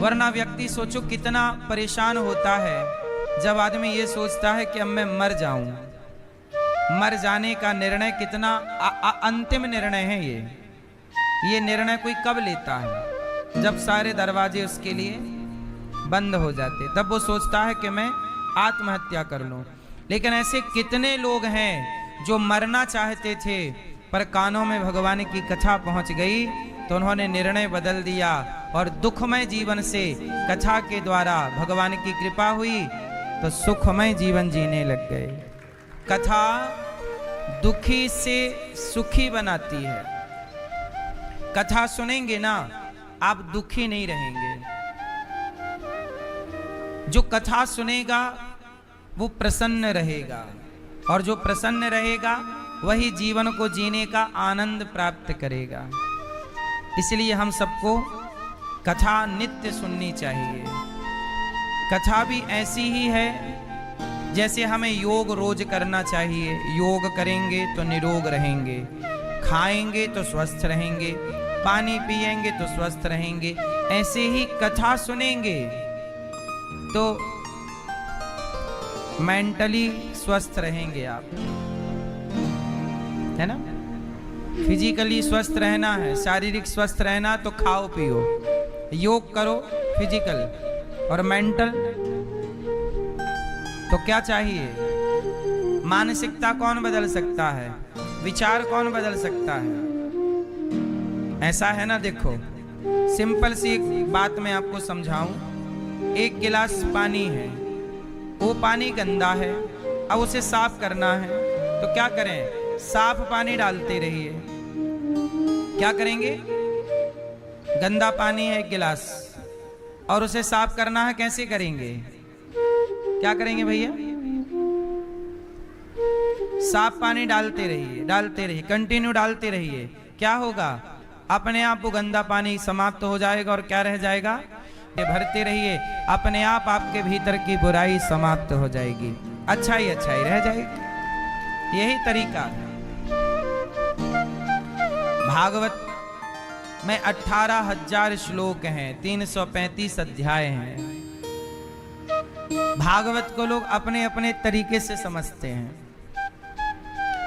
वरना व्यक्ति सोचो कितना परेशान होता है जब आदमी ये सोचता है कि अब मैं मर जाऊं। मर जाने का निर्णय कितना अंतिम निर्णय है। ये निर्णय कोई कब लेता है? जब सारे दरवाजे उसके लिए बंद हो जाते, तब वो सोचता है कि मैं आत्महत्या कर लूं। लेकिन ऐसे कितने लोग हैं जो मरना चाहते थे, पर कानों में भगवान की कथा पहुंच गई तो उन्होंने निर्णय बदल दिया और दुखमय जीवन से कथा के द्वारा भगवान की कृपा हुई तो सुखमय जीवन जीने लग गए। कथा दुखी से सुखी बनाती है। कथा सुनेंगे ना, आप दुखी नहीं रहेंगे। जो कथा सुनेगा वो प्रसन्न रहेगा, और जो प्रसन्न रहेगा वही जीवन को जीने का आनंद प्राप्त करेगा। इसलिए हम सबको कथा नित्य सुननी चाहिए। कथा भी ऐसी ही है जैसे हमें योग रोज करना चाहिए। योग करेंगे तो निरोग रहेंगे, खाएंगे तो स्वस्थ रहेंगे, पानी पिएंगे तो स्वस्थ रहेंगे। ऐसे ही कथा सुनेंगे तो मेंटली स्वस्थ रहेंगे आप, है ना। फिजिकली स्वस्थ रहना है, शारीरिक स्वस्थ रहना, तो खाओ पियो, योग करो फिजिकल, और मेंटल तो क्या चाहिए? मानसिकता कौन बदल सकता है? विचार कौन बदल सकता है? ऐसा है ना। देखो सिंपल सी एक बात मैं आपको समझाऊं। एक गिलास पानी है, वो पानी गंदा है, अब उसे साफ करना है तो क्या करें? साफ पानी डालते रहिए। क्या करेंगे? गंदा पानी है एक गिलास और उसे साफ करना है, कैसे करेंगे? क्या करेंगे भैया? साफ पानी डालते रहिए, कंटिन्यू डालते रहिए। क्या होगा? अपने आप वो गंदा पानी समाप्त हो जाएगा और क्या रह जाएगा? भरते रहिए, अपने आप आपके भीतर की बुराई समाप्त हो जाएगी, अच्छाई रह जाएगी। यही तरीका है। भागवत में 18,000 श्लोक हैं, 335 अध्याय हैं। भागवत को लोग अपने अपने तरीके से समझते हैं।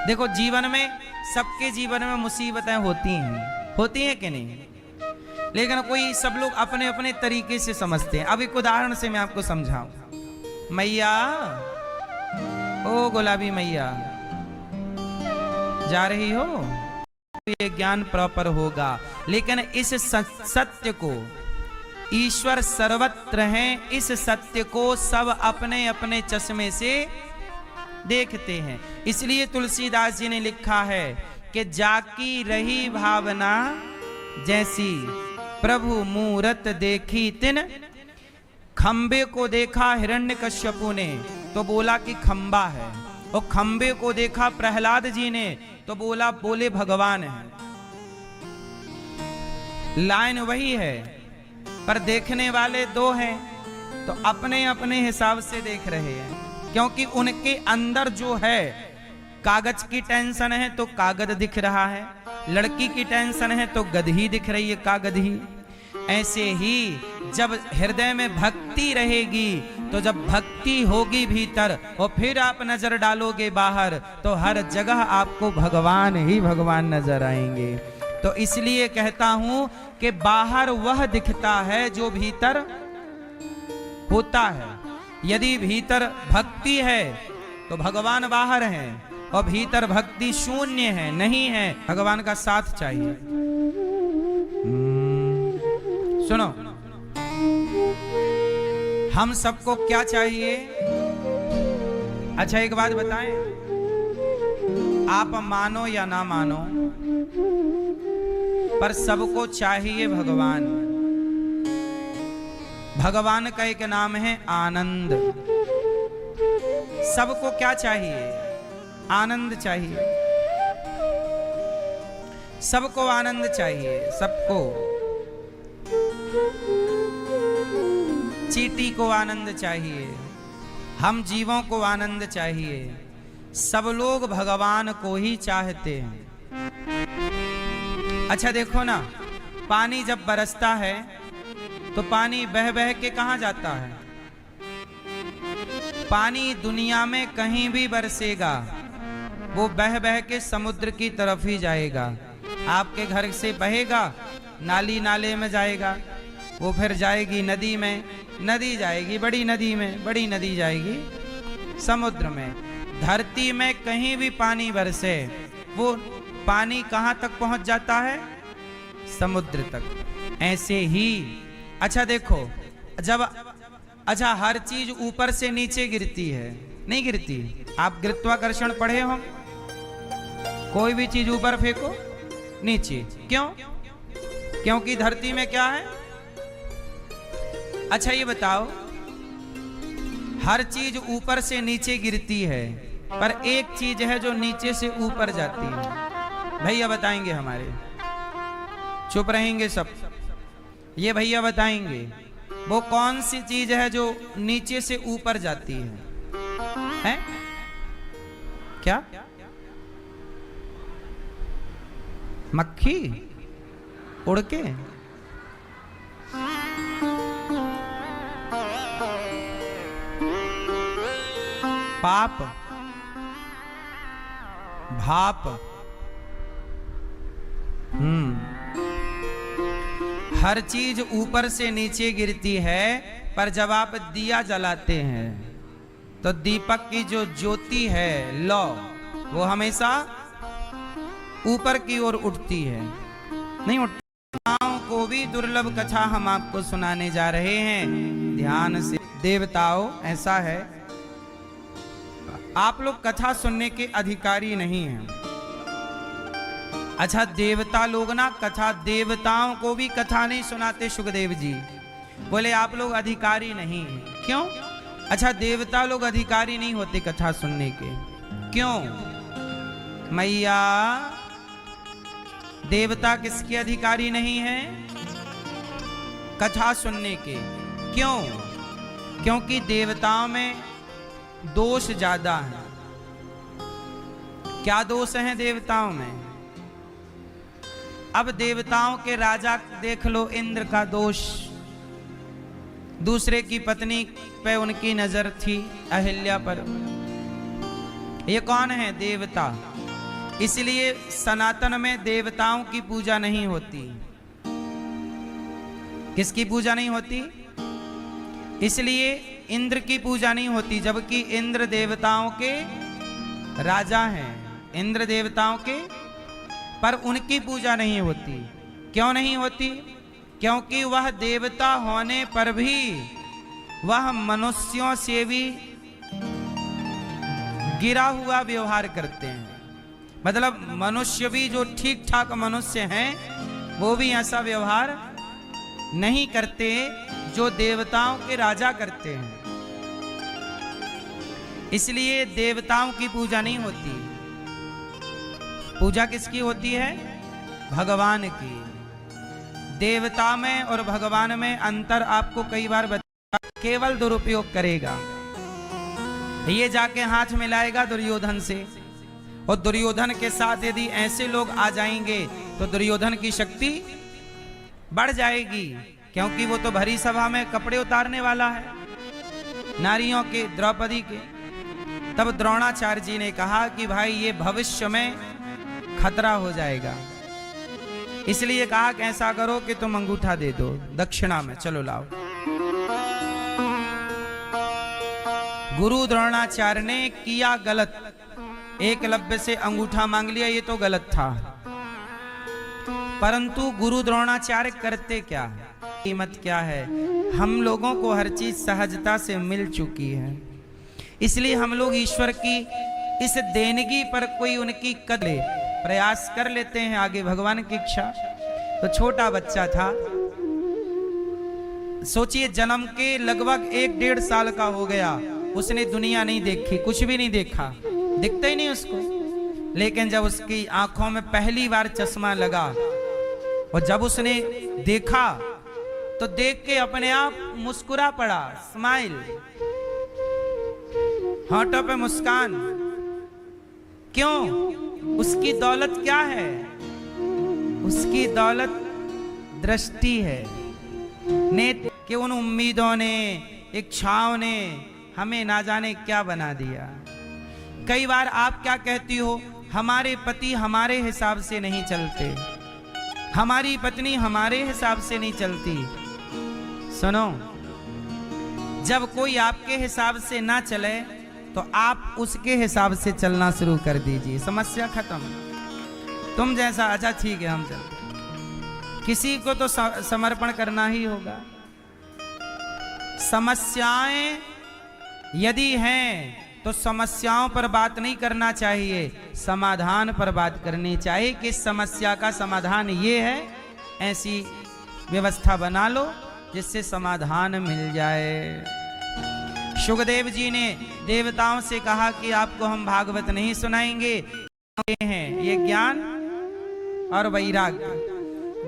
देखो जीवन में, सबके जीवन में मुसीबतें होती हैं कि नहीं? लेकिन कोई, सब लोग अपने अपने तरीके से समझते हैं। अब एक उदाहरण से मैं आपको समझाऊं। मैया, ओ गुलाबी मैया, जा रही हो? ये ज्ञान प्रॉपर होगा। लेकिन इस सत्य को, ईश्वर सर्वत्र है, इस सत्य को सब अपने अपने चश्मे से देखते हैं। इसलिए तुलसीदास जी ने लिखा है कि जाकी रही भावना जैसी, प्रभु मूरत देखी तिन। खंबे को देखा हिरण्यकश्यपु ने तो बोला कि खंबा है, और खंबे को देखा प्रहलाद जी ने तो बोले भगवान है। लाइन वही है, पर देखने वाले दो हैं, तो अपने अपने हिसाब से देख रहे हैं। क्योंकि उनके अंदर जो है, कागज की टेंशन है तो कागज दिख रहा है, लड़की की टेंशन है तो गदही दिख रही है, कागदही। ऐसे ही जब हृदय में भक्ति रहेगी, तो जब भक्ति होगी भीतर और फिर आप नजर डालोगे बाहर, तो हर जगह आपको भगवान ही भगवान नजर आएंगे। तो इसलिए कहता हूं कि बाहर वह दिखता है जो भीतर होता है। यदि भीतर भक्ति है तो भगवान बाहर है, और भीतर भक्ति शून्य है, नहीं है, भगवान का साथ चाहिए। सुनो, हम सबको क्या चाहिए? अच्छा एक बात बताएं, आप मानो या ना मानो, पर सबको चाहिए भगवान। भगवान का एक नाम है आनंद। सबको क्या चाहिए? आनंद चाहिए। सबको आनंद चाहिए, सबको। चींटी को आनंद चाहिए, हम जीवों को आनंद चाहिए। सब लोग भगवान को ही चाहते हैं। अच्छा देखो ना, पानी जब बरसता है तो पानी बह बह के कहां जाता है? पानी दुनिया में कहीं भी बरसेगा, वो बह बह के समुद्र की तरफ ही जाएगा। आपके घर से बहेगा, नाली नाले में जाएगा, वो फिर जाएगी नदी में, नदी जाएगी बड़ी नदी में, बड़ी नदी जाएगी समुद्र में। धरती में कहीं भी पानी बरसे, वो पानी कहां तक पहुंच जाता है? समुद्र तक। ऐसे ही अच्छा देखो, जब अच्छा हर चीज ऊपर से नीचे गिरती है, नहीं गिरती? आप गुरुत्वाकर्षण पढ़े हो? कोई भी चीज ऊपर फेंको नीचे, क्यों? क्योंकि धरती में क्या है? अच्छा ये बताओ, हर चीज ऊपर से नीचे गिरती है, पर एक चीज है जो नीचे से ऊपर जाती है। भैया बताएंगे हमारे, चुप रहेंगे सब। ये भैया बताएंगे वो कौन सी चीज है जो नीचे से ऊपर जाती है? क्या? मक्खी उड़ के? पाप, भाप। हर चीज ऊपर से नीचे गिरती है, पर जब आप दिया जलाते हैं तो दीपक की जो ज्योति है, लौ, वो हमेशा ऊपर की ओर उठती है, नहीं उठती। को भी दुर्लभ कथा हम आपको सुनाने जा रहे हैं, ध्यान से। देवताओं, ऐसा है, आप लोग कथा सुनने के अधिकारी नहीं हैं। अच्छा देवता लोग ना कथा, देवताओं को भी कथा नहीं सुनाते। सुखदेव जी बोले आप लोग अधिकारी नहीं हैं। क्यों? अच्छा देवता लोग अधिकारी नहीं होते कथा सुनने के, क्यों? मैया, देवता किसके अधिकारी नहीं है? कथा सुनने के। क्यों? क्योंकि देवताओं में दोष ज्यादा है। क्या दोष हैं देवताओं में? अब देवताओं के राजा देख लो, इंद्र का दोष, दूसरे की पत्नी पे उनकी नजर थी, अहिल्या पर। ये कौन है? देवता। इसलिए सनातन में देवताओं की पूजा नहीं होती। किसकी पूजा नहीं होती? इसलिए इंद्र की पूजा नहीं होती, जबकि इंद्र देवताओं के राजा हैं, इंद्र देवताओं के, पर उनकी पूजा नहीं होती। क्यों नहीं होती? क्योंकि वह देवता होने पर भी वह मनुष्यों से भी गिरा हुआ व्यवहार करते हैं। मतलब मनुष्य भी जो ठीक ठाक मनुष्य हैं, वो भी ऐसा व्यवहार नहीं करते जो देवताओं के राजा करते हैं। इसलिए देवताओं की पूजा नहीं होती। पूजा किसकी होती है? भगवान की। देवता में और भगवान में अंतर आपको कई बार बता, केवल दुरुपयोग करेगा। ये जाके हाथ मिलाएगा दुर्योधन से, और दुर्योधन के साथ यदि ऐसे लोग आ जाएंगे तो दुर्योधन की शक्ति बढ़ जाएगी, क्योंकि वो तो भरी सभा में कपड़े उतारने वाला है नारियों के, द्रौपदी के। तब द्रोणाचार्य जी ने कहा कि भाई ये भविष्य में खतरा हो जाएगा, इसलिए कहा कि ऐसा करो कि तुम अंगूठा दे दो दक्षिणा में, चलो लाओ। गुरु द्रोणाचार्य ने किया गलत, एकलव्य से अंगूठा मांग लिया, ये तो गलत था। परंतु गुरु द्रोणाचार्य करते क्या है? कीमत क्या है? हम लोगों को हर चीज सहजता से मिल चुकी है, इसलिए हम लोग ईश्वर की इस देनगी पर कोई उनकी कदर प्रयास कर लेते हैं आगे, भगवान की इच्छा। तो छोटा बच्चा था, सोचिए जन्म के लगभग 1-1.5 साल का हो गया, उसने दुनिया नहीं देखी, कुछ भी नहीं देखा, दिखता ही नहीं उसको। लेकिन जब उसकी आंखों में पहली बार चश्मा लगा और जब उसने देखा तो देख के अपने आप मुस्कुरा पड़ा, स्माइल, होठों पे मुस्कान। क्यों? उसकी दौलत क्या है? उसकी दौलत दृष्टि है। नेत्र के उन उम्मीदों ने, इच्छाओं ने हमें ना जाने क्या बना दिया। कई बार आप क्या कहती हो, हमारे पति हमारे हिसाब से नहीं चलते, हमारी पत्नी हमारे हिसाब से नहीं चलती। सुनो, जब कोई आपके हिसाब से ना चले तो आप उसके हिसाब से चलना शुरू कर दीजिए, समस्या खत्म। तुम जैसा, अच्छा ठीक है हम चलते। किसी को तो समर्पण करना ही होगा। समस्याएं यदि हैं तो समस्याओं पर बात नहीं करना चाहिए, समाधान पर बात करनी चाहिए कि समस्या का समाधान ये है, ऐसी व्यवस्था बना लो जिससे समाधान मिल जाए। सुखदेव जी ने देवताओं से कहा कि आपको हम भागवत नहीं सुनाएंगे, हैं ये ज्ञान और वैराग्य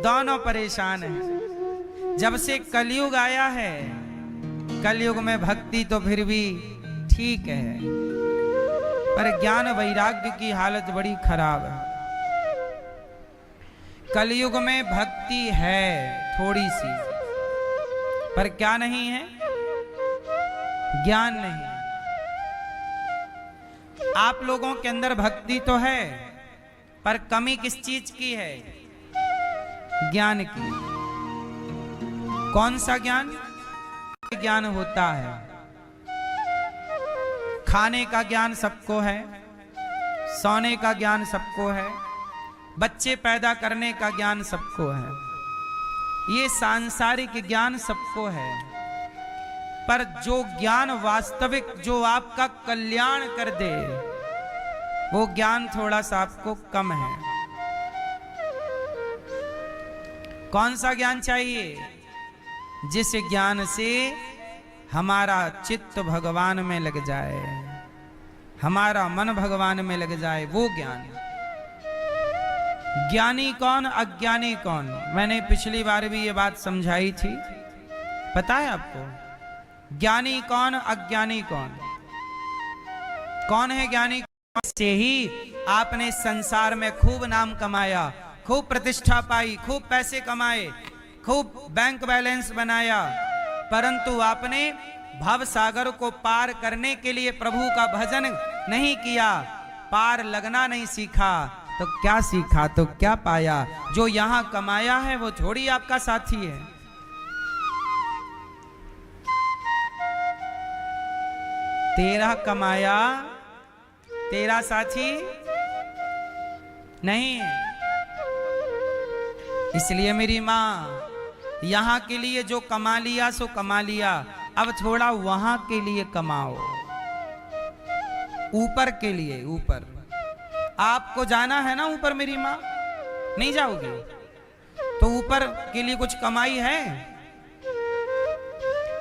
दोनों परेशान हैं। जब से कलयुग आया है, कलयुग में भक्ति तो फिर भी ठीक है, पर ज्ञान वैराग्य की हालत बड़ी खराब है। कलयुग में भक्ति है थोड़ी सी, पर क्या नहीं है, ज्ञान नहीं। आप लोगों के अंदर भक्ति तो है, पर कमी किस चीज की है, ज्ञान की। कौन सा ज्ञान? ज्ञान होता है, खाने का ज्ञान सबको है, सोने का ज्ञान सबको है, बच्चे पैदा करने का ज्ञान सबको है, ये सांसारिक ज्ञान सबको है। पर जो ज्ञान वास्तविक, जो आपका कल्याण कर दे, वो ज्ञान थोड़ा सा आपको कम है। कौन सा ज्ञान चाहिए? जिस ज्ञान से हमारा चित्त भगवान में लग जाए, हमारा मन भगवान में लग जाए, वो ज्ञान। ज्ञानी कौन, अज्ञानी कौन? मैंने पिछली बार भी ये बात समझाई थी, पता है आपको? ज्ञानी कौन, अज्ञानी कौन? कौन है ज्ञानी? से ही आपने संसार में खूब नाम कमाया, खूब प्रतिष्ठा पाई, खूब पैसे कमाए, खूब बैंक बैलेंस बनाया, परंतु आपने भव सागर को पार करने के लिए प्रभु का भजन नहीं किया, पार लगना नहीं सीखा, तो क्या सीखा, तो क्या पाया? जो यहां कमाया है वो थोड़ी आपका साथी है। तेरा कमाया तेरा साथी नहीं है। इसलिए मेरी मां, यहां के लिए जो कमा लिया सो कमा लिया, अब थोड़ा वहां के लिए कमाओ, ऊपर के लिए। ऊपर आपको जाना है ना, ऊपर मेरी मां, नहीं जाओगे तो ऊपर के लिए कुछ कमाई है।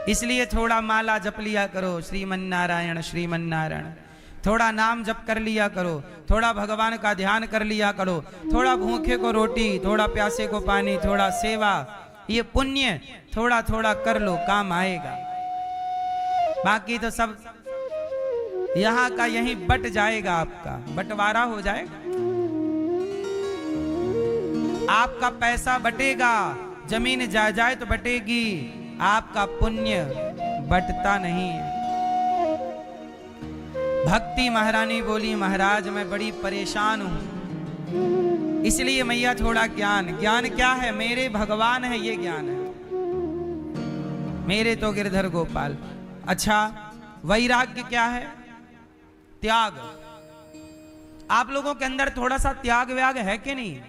इसलिए थोड़ा माला जप लिया करो, श्रीमन नारायण श्रीमन नारायण, थोड़ा नाम जप कर लिया करो, थोड़ा भगवान का ध्यान कर लिया करो, थोड़ा भूखे को रोटी, थोड़ा प्यासे को पानी, थोड़ा सेवा, ये पुण्य थोड़ा थोड़ा कर लो, काम आएगा। बाकी तो सब यहां का यहीं बट जाएगा, आपका बंटवारा हो जाएगा, आपका पैसा बटेगा, जमीन जायदाद तो बटेगी, आपका पुण्य बटता नहीं है। भक्ति महारानी बोली, महाराज मैं बड़ी परेशान हूं, इसलिए मैया थोड़ा ज्ञान। ज्ञान क्या है? मेरे भगवान है, ये ज्ञान है, मेरे तो गिरधर गोपाल। अच्छा, वैराग्य क्या है? त्याग। आप लोगों के अंदर थोड़ा सा त्याग व्याग है कि नहीं?